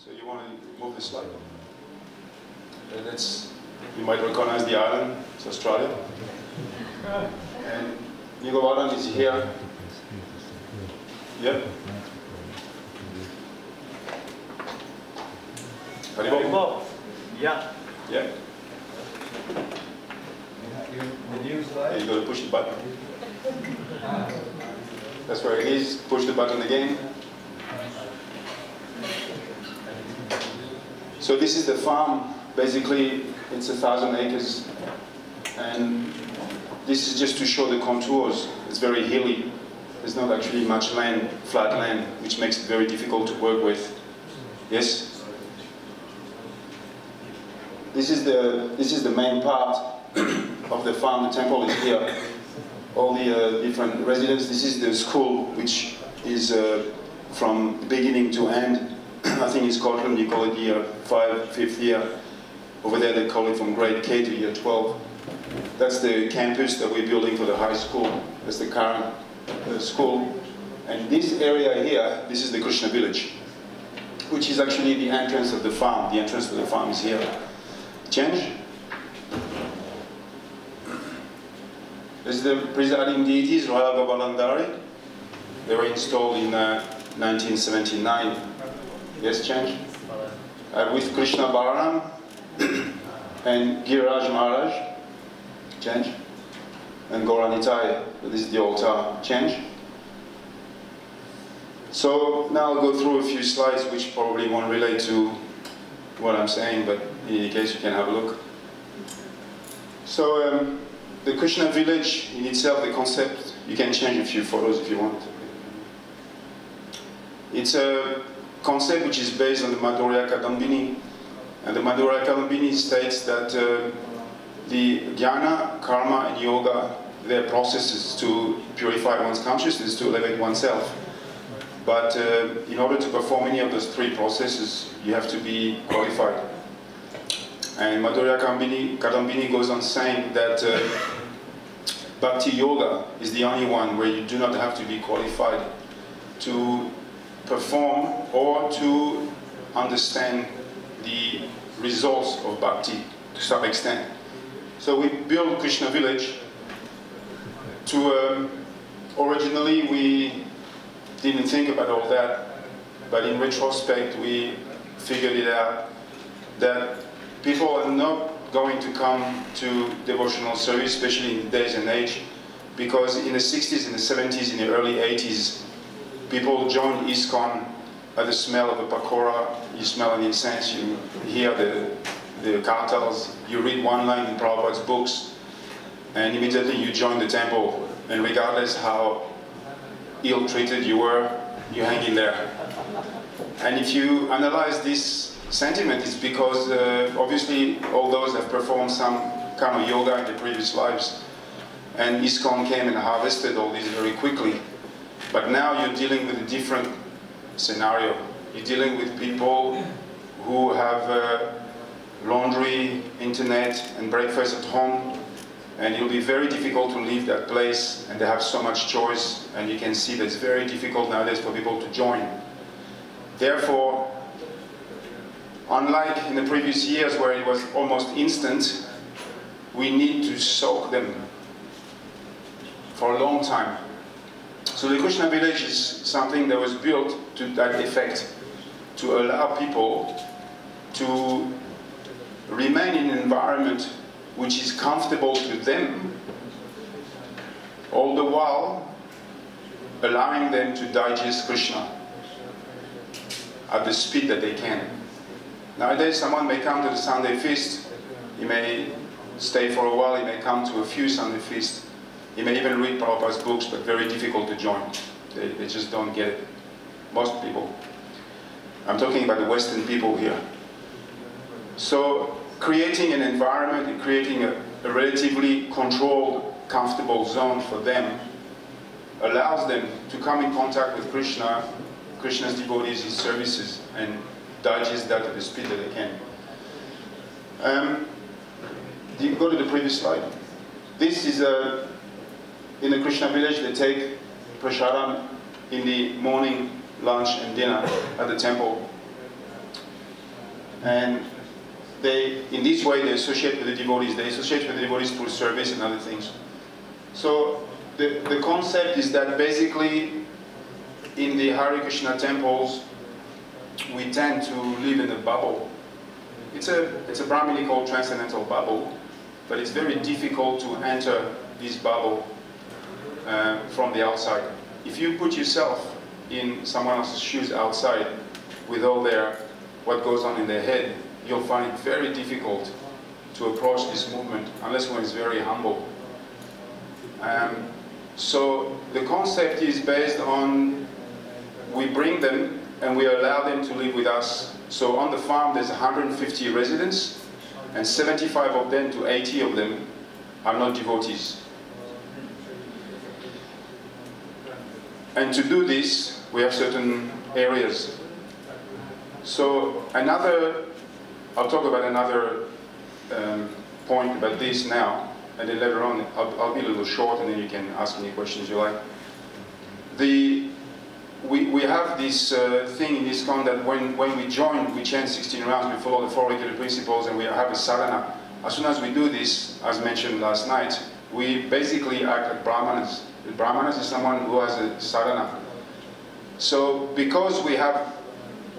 So you want to move the slide? You might recognize the island, it's Australia. And Govardhan is here. Yep. Haribol. Yeah. Yeah. The new slide? Yeah, you got to push the button. That's where it is. Push the button again. So this is the farm. Basically, it's 1,000 acres. And this is just to show the contours. It's very hilly. There's not actually much land, flat land, which makes it very difficult to work with. Yes? This is the main part of the farm. The temple is here. All the different residents. This is the school, which is from beginning to end. I think in Scotland you call it year 5, 5th year. Over there they call it from grade K to year 12. That's the campus that we're building for the high school. That's the current school. And this area here, this is the Krishna village, which is actually the entrance of the farm. The entrance to the farm is here. Change. This is the presiding deities, Royal Govardhan. They were installed in 1979. Yes, change. With Krishna Bhavan and Giriraj Maharaj. Change. And Gauranitai. This is the altar. Change. So now I'll go through a few slides which probably won't relate to what I'm saying, but in any case you can have a look. So the Krishna village in itself, the concept, you can change a few photos if you want. It's a concept which is based on the Madhurya Kadambini. And the Madhurya Kadambini states that the jnana, karma and yoga, they're processes to purify one's consciousness, to elevate oneself. But in order to perform any of those three processes, you have to be qualified. And Madhurya Kadambini goes on saying that Bhakti Yoga is the only one where you do not have to be qualified to perform or to understand the results of Bhakti to some extent. So we built Krishna village to, originally we didn't think about all that, but in retrospect we figured it out that people are not going to come to devotional service, especially in today's and age, because in the 60s, in the 70s, in the early 80s, people joined ISKCON at the smell of a pakora. You smell an incense, you hear the cartels, you read one line in Prabhupada's books, and immediately you join the temple. And regardless how ill-treated you were, you hang in there. And if you analyze this sentiment, it's because obviously all those have performed some kind of yoga in their previous lives. And ISKCON came and harvested all this very quickly. But now you're dealing with a different scenario. You're dealing with people who have laundry, internet, and breakfast at home. And it'll be very difficult to leave that place, and they have so much choice, and you can see that it's very difficult nowadays for people to join. Therefore, unlike in the previous years where it was almost instant, we need to soak them for a long time. So the Krishna village is something that was built to that effect, to allow people to remain in an environment which is comfortable to them, all the while allowing them to digest Krishna at the speed that they can. Nowadays, someone may come to the Sunday feast, he may stay for a while, he may come to a few Sunday feasts, he may even read Prabhupada's books, but very difficult to join. They just don't get it. Most people. I'm talking about the Western people here. So, creating an environment and creating a relatively controlled, comfortable zone for them allows them to come in contact with Krishna, Krishna's devotees, his services, and digest that at the speed that they can. Go to the previous slide. This is in the Krishna village, they take prasadam in the morning, lunch, and dinner at the temple. And in this way, they associate with the devotees. They associate with the devotees through service and other things. So the concept is that basically in the Hare Krishna temples, we tend to live in a bubble. It's a Brahminical transcendental bubble, but it's very difficult to enter this bubble from the outside. If you put yourself in someone else's shoes outside with all what goes on in their head, you'll find it very difficult to approach this movement unless one is very humble. So the concept is based on we bring them and we allow them to live with us. So on the farm there's 150 residents and 75 of them to 80 of them are not devotees. And to do this, we have certain areas. So I'll talk about another point about this now, and then later on I'll be a little short and then you can ask any questions you like. We have this thing in ISKCON that when we join, we chant 16 rounds, we follow the 4 regular principles, and we have a sadhana. As soon as we do this, as mentioned last night, we basically act like brahmanas. The brahmanas is someone who has a sadhana. So because we have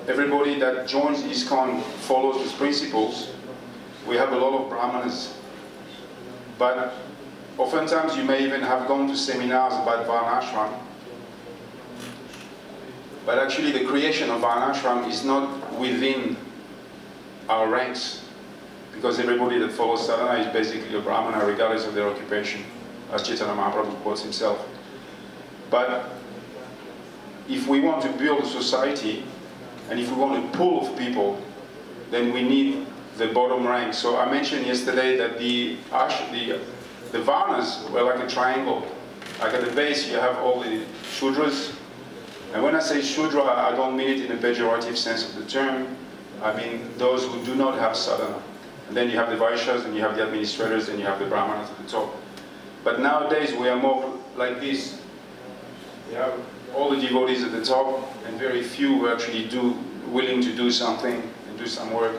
everybody that joins ISKCON follows these principles, we have a lot of brahmanas. But oftentimes you may even have gone to seminars about varnashram. But actually the creation of varnashram is not within our ranks, because everybody that follows sadhana is basically a brahmana regardless of their occupation, as Chaitanya Mahaprabhu quotes himself. But if we want to build a society, and if we want a pool of people, then we need the bottom rank. So I mentioned yesterday that the varnas were like a triangle. Like at the base you have all the shudras. And when I say shudra, I don't mean it in a pejorative sense of the term. I mean those who do not have sadhana. And then you have the vaishyas, and you have the administrators, and you have the brahmanas at the top. But nowadays we are more like this. We have all the devotees at the top, and very few who actually willing to do something and do some work.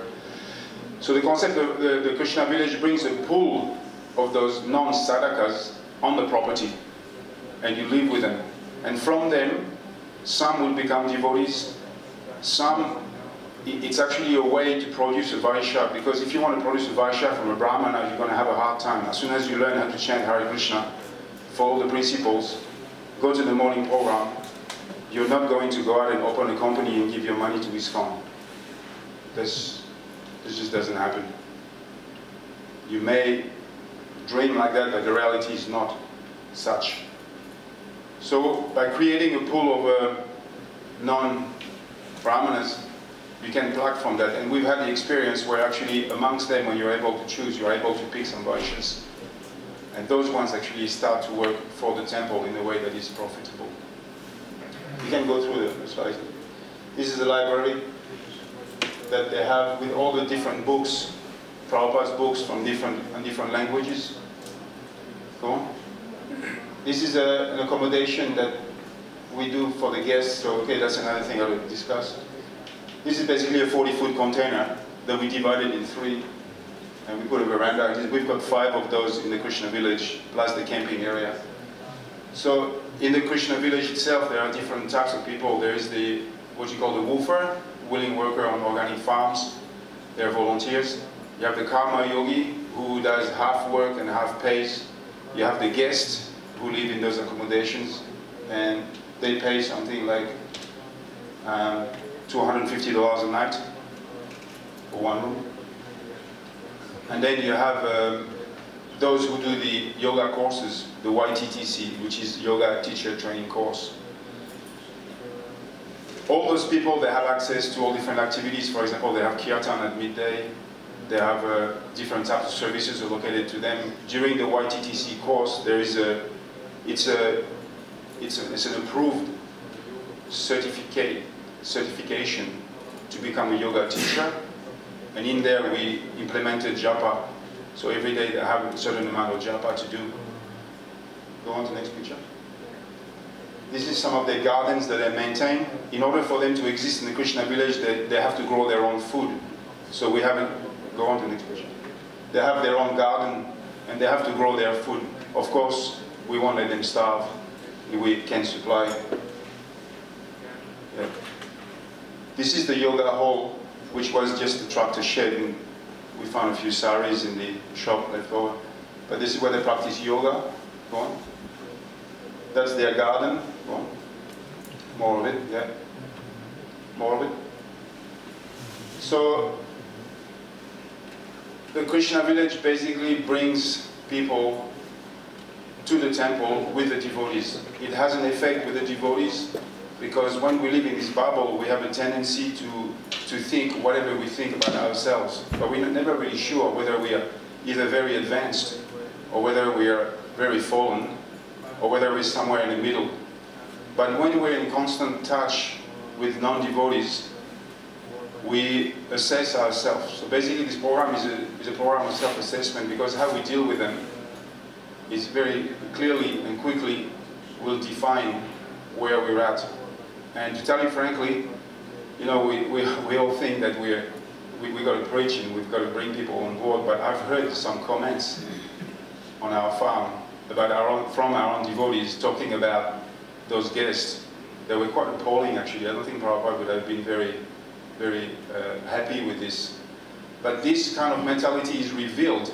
So the concept of the Krishna village brings a pool of those non-sadhakas on the property, and you live with them. And from them, some will become devotees, it's actually a way to produce a vaishya, because if you want to produce a vaishya from a brahmana, you're going to have a hard time. As soon as you learn how to chant Hare Krishna, follow the principles, go to the morning program, you're not going to go out and open a company and give your money to ISKCON. This just doesn't happen. You may dream like that, but the reality is not such. So by creating a pool of non-brahmanas, you can pluck from that. And we've had the experience where actually amongst them, when you're able to choose, you're able to pick some vaishyas. And those ones actually start to work for the temple in a way that is profitable. You can go through the slides. This is a library that they have with all the different books, Prabhupada's books from different languages. Go on. This is an accommodation that we do for the guests, so okay, that's another thing I will discuss. This is basically a 40-foot container that we divided in 3, and we put a veranda. We've got 5 of those in the Krishna village, plus the camping area. So in the Krishna village itself, there are different types of people. There is what you call the woofer, willing worker on organic farms. They're volunteers. You have the karma yogi, who does half work and half pays. You have the guests, who live in those accommodations, and they pay something like $250 a night for 1 room. And then you have those who do the yoga courses, the YTTC, which is Yoga Teacher Training Course. All those people, they have access to all different activities. For example, they have kirtan at midday. They have different types of services allocated to them. During the YTTC course, there is it's an approved certification to become a yoga teacher. And in there we implemented japa. So every day they have a certain amount of japa to do. Go on to the next picture. This is some of the gardens that they maintain. In order for them to exist in the Krishna village, they have to grow their own food. So we haven't, go on to the next page. They have their own garden and they have to grow their food. Of course, we won't let them starve if we can supply. Yeah. This is the yoga hall, which was just a tractor shed. And we found a few saris in the shop left over. But this is where they practice yoga. Go on. That's their garden. Go on. More of it, yeah. More of it. So, the Krishna village basically brings people to the temple with the devotees. It has an effect with the devotees because when we live in this bubble, we have a tendency to think whatever we think about ourselves. But we're never really sure whether we are either very advanced or whether we are very fallen or whether we're somewhere in the middle. But when we're in constant touch with non-devotees, we assess ourselves. So basically this program is a program of self-assessment because how we deal with them is very clearly and quickly will define where we're at. And to tell you frankly, you know, we all think that we got to preach and we've got to bring people on board, but I've heard some comments on our farm about from our own devotees talking about those guests. They were quite appalling actually. I don't think Prabhupada would have been very happy with this. But this kind of mentality is revealed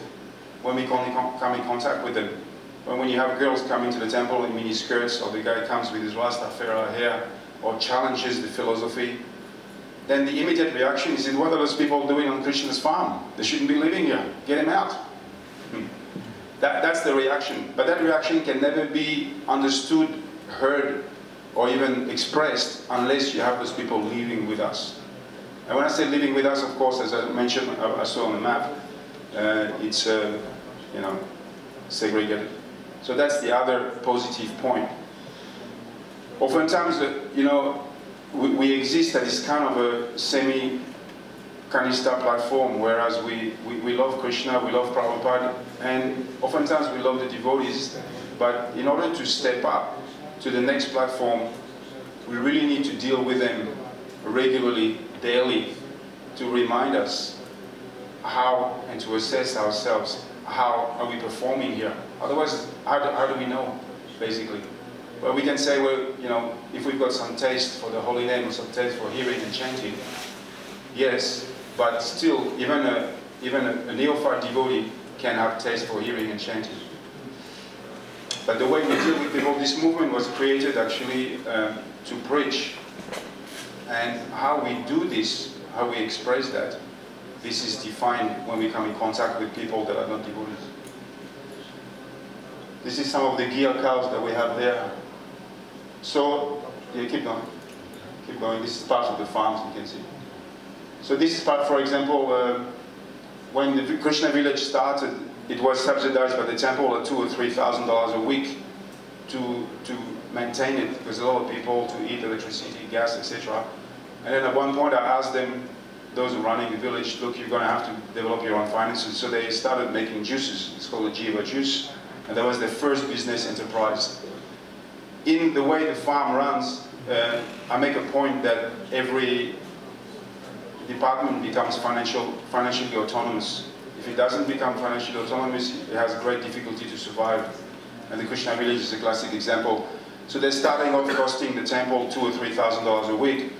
when we come in contact with them. When you have girls come into the temple in mini skirts, or the guy comes with his Rastafari hair, or challenges the philosophy, then the immediate reaction is, what are those people doing on Krishna's farm? They shouldn't be living here. Get them out. That's the reaction. But that reaction can never be understood, heard, or even expressed unless you have those people living with us. And when I say living with us, of course, as I mentioned, I saw on the map, it's you know, segregated. So that's the other positive point. Oftentimes, you know, we exist at this kind of a semi-Kanista platform, whereas we love Krishna, we love Prabhupada, and oftentimes we love the devotees. But in order to step up to the next platform, we really need to deal with them regularly, daily, to remind us how and to assess ourselves. How are we performing here? Otherwise, how do we know, basically? Well, we can say, well, you know, if we've got some taste for the holy name or some taste for hearing and chanting, yes, but still, even a neophyte devotee can have taste for hearing and chanting. But the way we deal with people, this movement was created actually to preach. And how we do this, how we express that, this is defined when we come in contact with people that are not devotees. This is some of the gear cows that we have there. So, yeah, keep going. Keep going. This is part of the farms, you can see. So this is part, for example, when the Krishna village started, it was subsidized by the temple at $2,000 or $3,000 a week to maintain it, because a lot of people to eat electricity, gas, etc. And then at one point I asked them, those who are running the village, look, you're going to have to develop your own finances. So they started making juices. It's called a Jiva juice. And that was their first business enterprise. In the way the farm runs, I make a point that every department becomes financially autonomous. If it doesn't become financially autonomous, it has great difficulty to survive. And the Krishna village is a classic example. So they're starting off costing the temple $2,000 or $3,000 a week.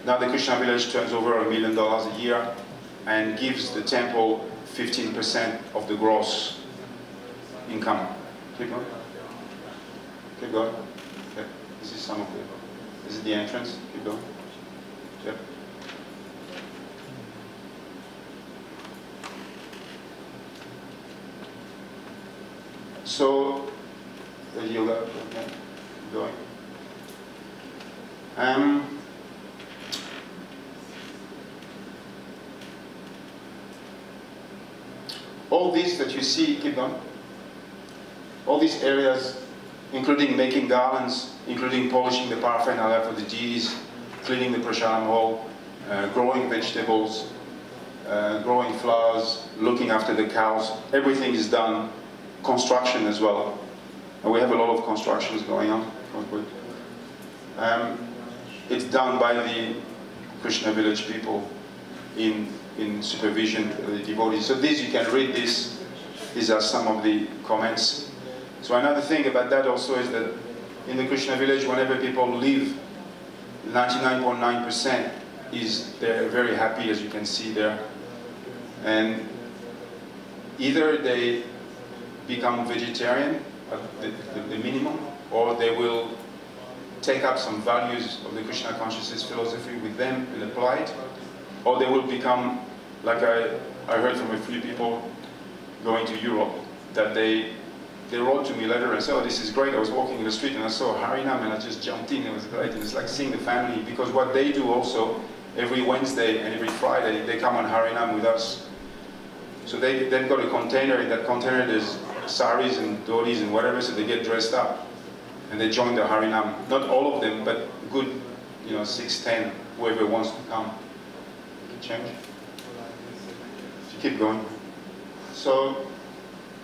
Now the Krishna village turns over $1 million a year and gives the temple 15% of the gross income. Keep going. Keep going. Okay. This is some of the. This is the entrance. Keep going. Yep. So the yoga. Okay. Keep going. All these that you see, keep going. All these areas, including making garlands, including polishing the paraphernalia for the deities, cleaning the prasadam hall, growing vegetables, growing flowers, looking after the cows, everything is done. Construction as well. And we have a lot of constructions going on. It's done by the Krishna village people. in supervision of the devotees. So this, you can read this. These are some of the comments. So another thing about that also is that in the Krishna village, whenever people leave, 99.9% is they're very happy, as you can see there. And either they become vegetarian at the minimum, or they will take up some values of the Krishna consciousness philosophy with them and apply it, or they will become, like I heard from a few people going to Europe, that they wrote to me later and said, oh, this is great, I was walking in the street and I saw Harinam and I just jumped in, it was great, and it's like seeing the family, because what they do also, every Wednesday and every Friday, they come on Harinam with us. So they've got a container, in that container there's saris and dholis and whatever, so they get dressed up and they join the Harinam. Not all of them, but good, 6, 10, whoever wants to come. Change. Keep going. So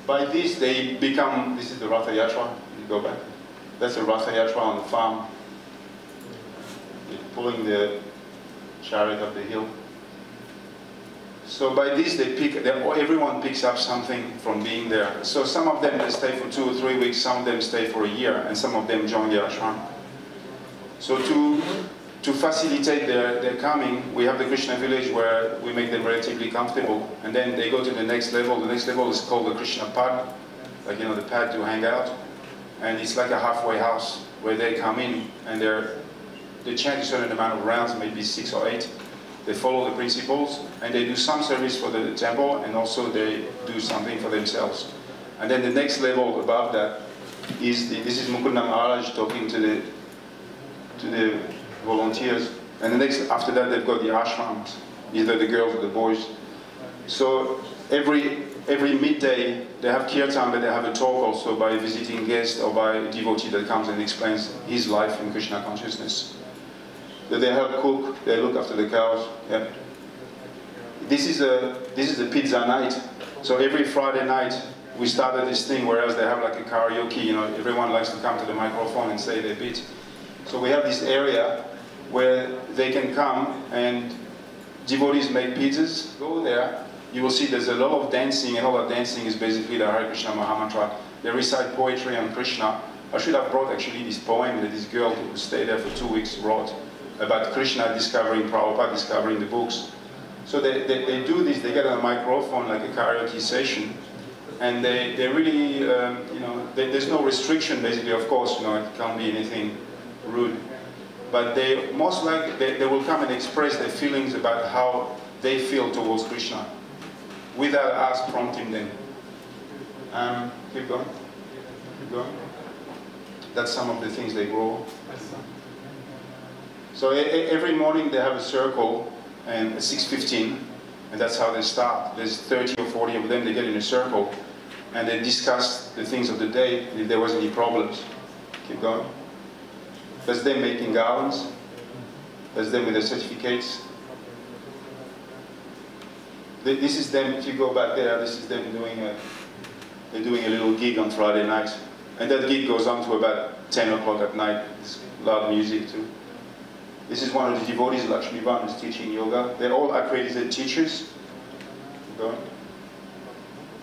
by this they become, this is the Ratha Yatra, you go back. That's the Ratha Yatra on the farm. They're pulling the chariot up the hill. So by this everyone picks up something from being there. So some of them they stay for 2 or 3 weeks, some of them stay for a year, and some of them join the ashram. So to facilitate their coming, we have the Krishna village where we make them relatively comfortable, and then they go to the next level. The next level is called the Krishna pad, like the pad to hang out, and it's like a halfway house where they come in and they chant a certain amount of rounds, maybe 6 or 8. They follow the principles, and they do some service for the temple, and also they do something for themselves. And then the next level above that is this is Mukunda Maharaj talking to the volunteers, and the next after that they've got the ashrams, either the girls or the boys. So every midday they have kirtan, but they have a talk also by a visiting guest or by a devotee that comes and explains his life in Krishna consciousness. So they help cook, they look after the cows. Yeah. This is a pizza night. So every Friday night we started this thing, whereas they have like a karaoke, everyone likes to come to the microphone and say their bit. So we have this area where they can come and devotees make pizzas. Go there, you will see there's a lot of dancing, and all that dancing is basically the Hare Krishna Mahamantra. They recite poetry on Krishna. I should have brought actually this poem that this girl who stayed there for 2 weeks wrote about Krishna discovering Prabhupada, discovering the books. So they do this, they get on a microphone like a karaoke session, and they really, there's no restriction basically, of course, it can't be anything rude. But they most likely, they will come and express their feelings about how they feel towards Krishna, without us prompting them. Keep going. Keep going. That's some of the things they grow. So every morning they have a circle, and at 6:15, and that's how they start. There's 30 or 40 of them, they get in a circle, and they discuss the things of the day, and if there was any problems. Keep going. That's them making garlands. That's them with their certificates. This is them, if you go back there, this is them doing they're doing a little gig on Friday night. And that gig goes on to about 10 o'clock at night. It's loud music too. This is one of the devotees, Lakshmi Bhavan, who's teaching yoga. They're all accredited teachers.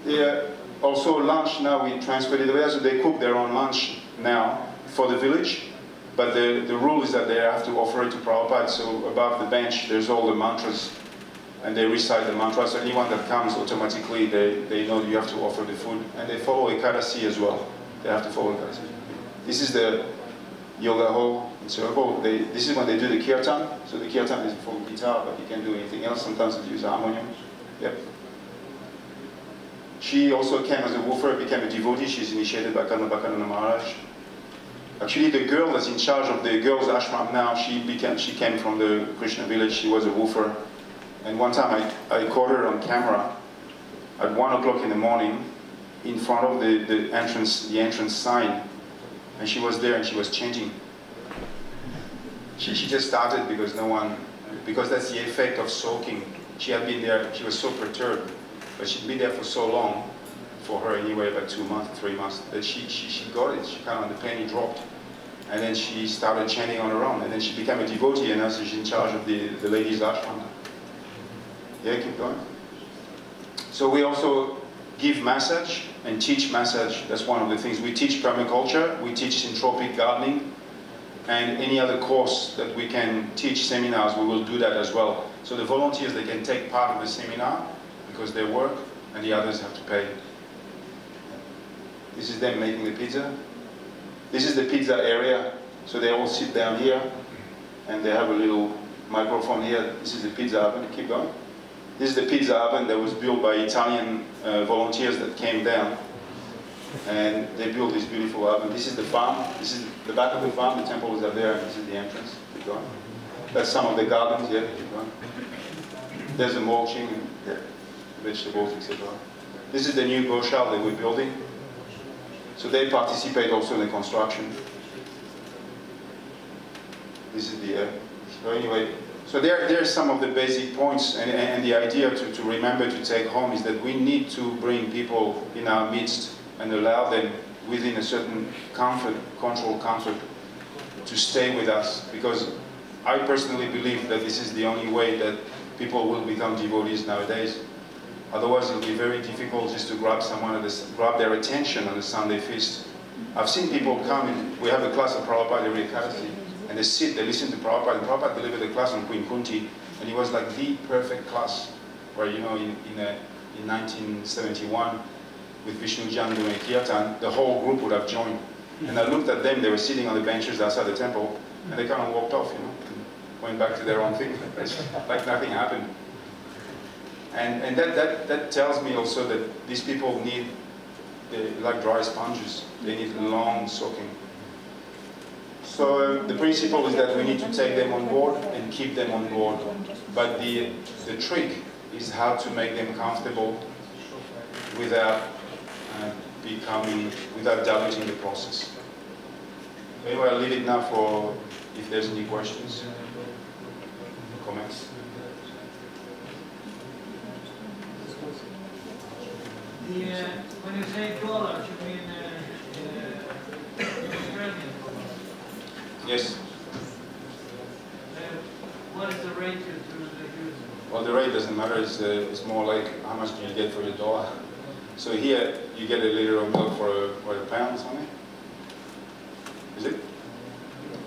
They're also lunch now, we transferred it there, so they cook their own lunch now for the village. But the rule is that they have to offer it to Prabhupada, so above the bench there's all the mantras, and they recite the mantras. So anyone that comes, automatically they know you have to offer the food. And they follow Ekadasi as well. They have to follow Ekadasi. This is the yoga hall in circle. This is when they do the kirtan. So the kirtan is for guitar, but you can do anything else. Sometimes they use harmonium. Yep. She also came as a woofer, became a devotee. She's initiated by Karuna Maharaj. Actually, the girl that's in charge of the girls' ashram now, she came from the Krishna village. She was a woofer. And one time I caught her on camera at 1 o'clock in the morning in front of the entrance sign. And she was there and she was chanting. She just started because that's the effect of soaking. She had been there, she was so perturbed, but she'd been there for so long, for her anyway, about 2 months, 3 months, that she got it. She kind of, the penny dropped. And then she started chanting on her own, and then she became a devotee, and now she's in charge of the ladies' ashram. Yeah, keep going. So we also give massage and teach massage. That's one of the things. We teach permaculture, we teach syntropic gardening, and any other course that we can teach seminars, we will do that as well. So the volunteers, they can take part of the seminar because they work, and the others have to pay. This is them making the pizza. This is the pizza area. So they all sit down here, and they have a little microphone here. This is the pizza oven. Keep going. This is the pizza oven that was built by Italian volunteers that came down, and they built this beautiful oven. This is the farm. This is the back of the farm. The temple is up there, and this is the entrance. Keep going. That's some of the gardens. Yeah, keep going. There's the mulching, yeah, vegetables, etc. This is the new gosha that we're building. So they participate also in the construction. This is the so anyway. So there are some of the basic points, and the idea to remember to take home is that we need to bring people in our midst and allow them within a certain comfort, controlled comfort, to stay with us. Because I personally believe that this is the only way that people will become devotees nowadays. Otherwise, it'll be very difficult just to grab someone, grab their attention on a Sunday feast. I've seen people come in. We have a class of Prabhupada every Ekadasi. And they sit, they listen to Prabhupada, and Prabhupada delivered a class on Queen Kunti, and it was like the perfect class, where, you know, in 1971, with Vishnu Jan doing Kirtan, the whole group would have joined. And I looked at them, they were sitting on the benches outside the temple, and they kind of walked off, you know, and went back to their own thing. It's like nothing happened. And that tells me also that these people need, like dry sponges, they need long soaking. So the principle is that we need to take them on board and keep them on board. But the trick is how to make them comfortable without without diluting the process. Anyway, I'll leave it now for if there's any questions, comments. When you say dollars, you mean Australian dollars? Yes. What is the rate to use? Well, the rate doesn't matter. It's more like how much do you get for your dollar. So here you get a liter of milk for a pound, something. Is it?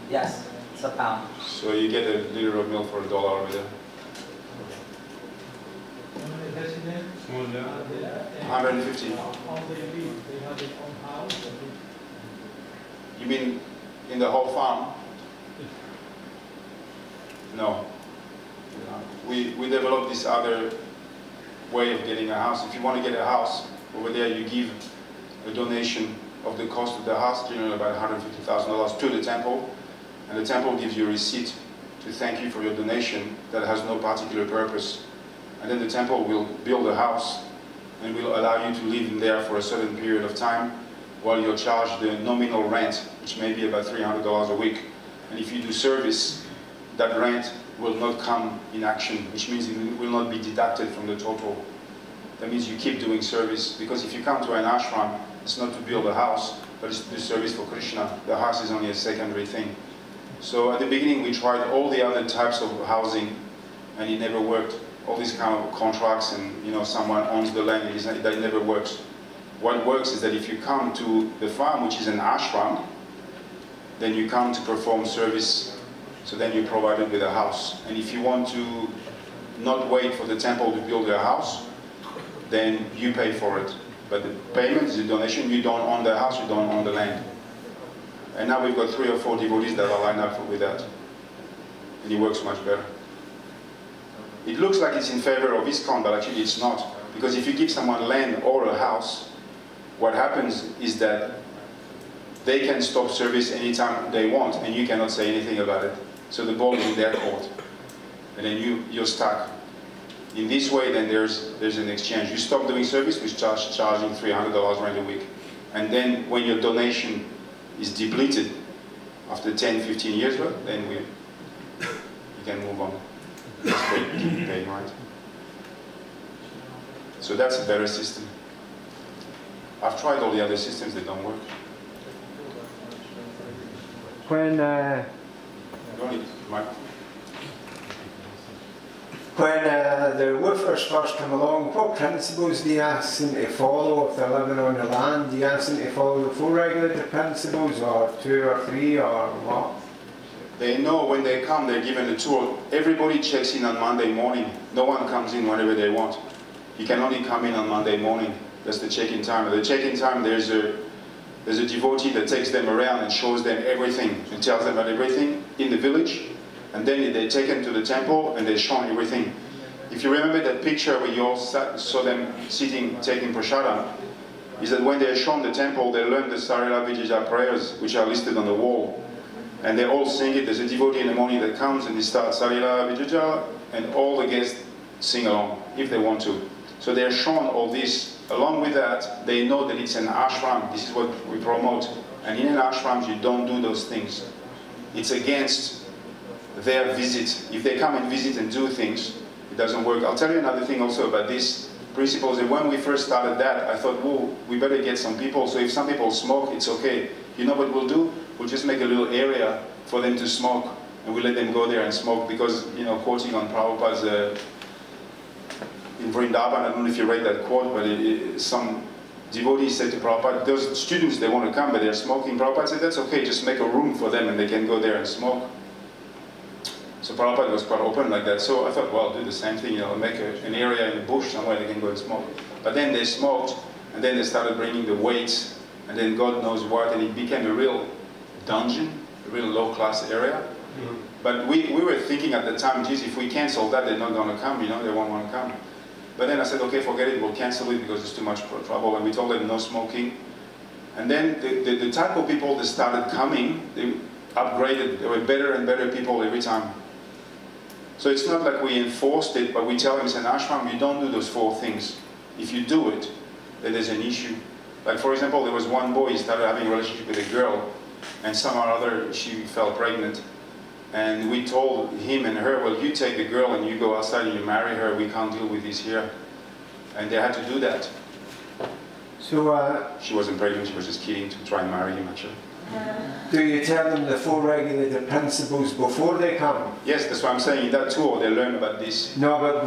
Yes, it's a pound. So you get a liter of milk for $1 over there. 150. You mean in the whole farm? No. We developed this other way of getting a house. If you want to get a house, over there you give a donation of the cost of the house, generally about $150,000 to the temple, and the temple gives you a receipt to thank you for your donation that has no particular purpose. And then the temple will build a house and will allow you to live in there for a certain period of time while you're charged the nominal rent, which may be about $300 a week. And if you do service, that rent will not come in action, which means it will not be deducted from the total. That means you keep doing service, because if you come to an ashram, it's not to build a house, but it's to do service for Krishna. The house is only a secondary thing. So at the beginning we tried all the other types of housing, and it never worked. All these kind of contracts, and you know, someone owns the land, that never works. What works is that if you come to the farm, which is an ashram, then you come to perform service, so then you're provided with a house. And if you want to not wait for the temple to build a house, then you pay for it. But the payment is a donation. You don't own the house, you don't own the land. And now we've got 3 or 4 devotees that are lined up with that. And it works much better. It looks like it's in favor of ISKCON, but actually it's not. Because if you give someone land or a house, what happens is that they can stop service anytime they want, and you cannot say anything about it. So the ball is in their court. And then you're stuck. In this way, then there's an exchange. You stop doing service, we start charging $300 rent a week. And then when your donation is depleted after 10, 15 years, well, then you can move on. Keep paying, right? So that's a better system. I've tried all the other systems, they don't work. When You don't need microphone. When the woofers first come along, what principles do you ask them to follow if they're living on the land? Do you ask them to follow the 4 regulative principles, or 2 or 3, or what? They know when they come, they're given a tour. Everybody checks in on Monday morning. No one comes in whenever they want. You can only come in on Monday morning. That's the check-in time. At the check-in time, there's a devotee that takes them around and shows them everything and tells them about everything in the village. And then they're taken to the temple and they're shown everything. If you remember that picture where you all saw them sitting, taking prasadam, is that when they're shown the temple, they learn the Sarila Vijaya prayers, which are listed on the wall. And they all sing it. There's a devotee in the morning that comes and they start Sarila Vijaya, and all the guests sing along, if they want to. So they're shown all this. Along with that, they know that it's an ashram. This is what we promote. And in an ashram, you don't do those things. It's against their visit. If they come and visit and do things, it doesn't work. I'll tell you another thing also about these principles. And when we first started that, I thought, whoa, we better get some people. So if some people smoke, it's okay. You know what we'll do? We'll just make a little area for them to smoke, and we'll let them go there and smoke. Because, you know, quoting on Prabhupada's in Vrindavan, I don't know if you read that quote, but some devotees said to Prabhupada, those students, they want to come, but they're smoking. Prabhupada said, that's okay, just make a room for them and they can go there and smoke. So Prabhupada was quite open like that. So I thought, well, do the same thing, you know, make an area in the bush somewhere they can go and smoke. But then they smoked, and then they started bringing the weights, and then God knows what, and it became a real dungeon, a real low-class area. Mm-hmm. But we were thinking at the time, geez, if we cancel that, they're not going to come, you know, they won't want to come. But then I said, okay, forget it, we'll cancel it because it's too much trouble, and we told them no smoking. And then the type of people that started coming, they upgraded, they were better and better people every time. So it's not like we enforced it, but we tell them, it's an ashram, you don't do those 4 things. If you do it, then there's an issue. Like for example, there was one boy, he started having a relationship with a girl, and somehow or other she fell pregnant. And we told him and her, well, you take the girl and you go outside and you marry her, we can't deal with this here. And they had to do that. So she wasn't pregnant, she was just kidding to try and marry him actually. Do you tell them the 4 regulative principles before they come? Yes, that's what I'm saying. In that tour, they learn about this. No, but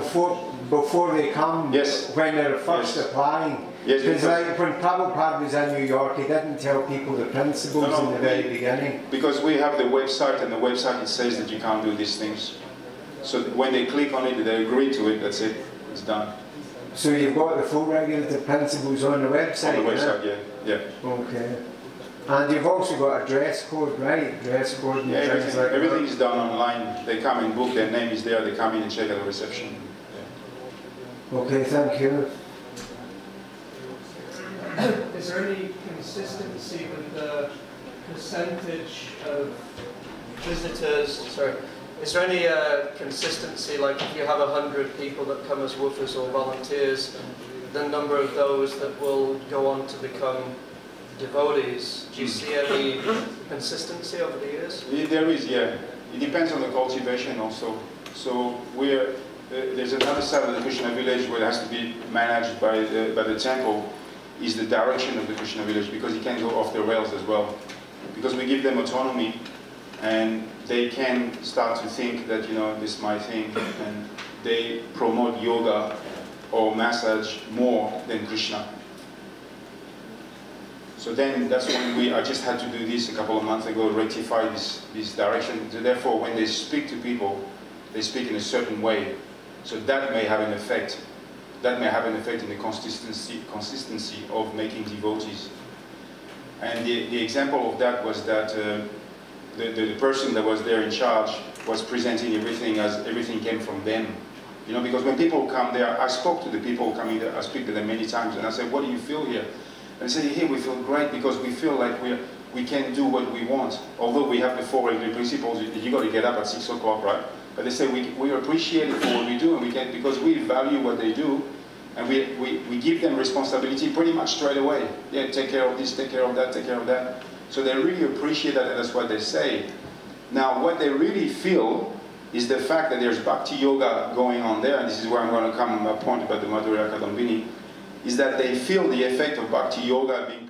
before they come, yes, when they're first applying. Yes, because like when Prabhupada was in New York, he didn't tell people the principles in the very beginning. Because we have the website, and the website it says that you can't do these things. So when they click on it, they agree to it, that's it, it's done. So you've got the 4 regulative principles on the website? On the website, yeah. Okay. And you've also got a dress code, right? Dress code and things like everything is done online. They come and book, their name is there, they come in and check at the reception. Yeah. Okay, thank you. Is there any consistency with the percentage of visitors? Sorry, is there any consistency, like if you have 100 people that come as woofers or volunteers, the number of those that will go on to become devotees? Do you see any consistency over the years? There is, yeah. It depends on the cultivation also. So there's another side of the Krishna village where it has to be managed by the temple, is the direction of the Krishna village, because it can go off the rails as well. Because we give them autonomy, and they can start to think that, you know, this is my thing, and they promote yoga or massage more than Krishna. So then that's when I just had to do this a couple of months ago, rectify this direction. So therefore, when they speak to people, they speak in a certain way. So that may have an effect. That may have an effect in the consistency of making devotees. And the example of that was that the person that was there in charge was presenting everything as everything came from them. You know, because when people come there, I spoke to the people coming there, I speak to them many times, and I said, what do you feel here? And they say, here we feel great because we feel like we can do what we want. Although we have the 4 regular principles, you got to get up at 6 o'clock, right? But they say we appreciate it for what we do, and we can, because we value what they do, and we give them responsibility pretty much straight away. Yeah, take care of this, take care of that, take care of that. So they really appreciate that, and that's what they say. Now, what they really feel is the fact that there's bhakti yoga going on there, and this is where I'm going to come on my point about the Madhurya Kadambini, is that they feel the effect of bhakti yoga being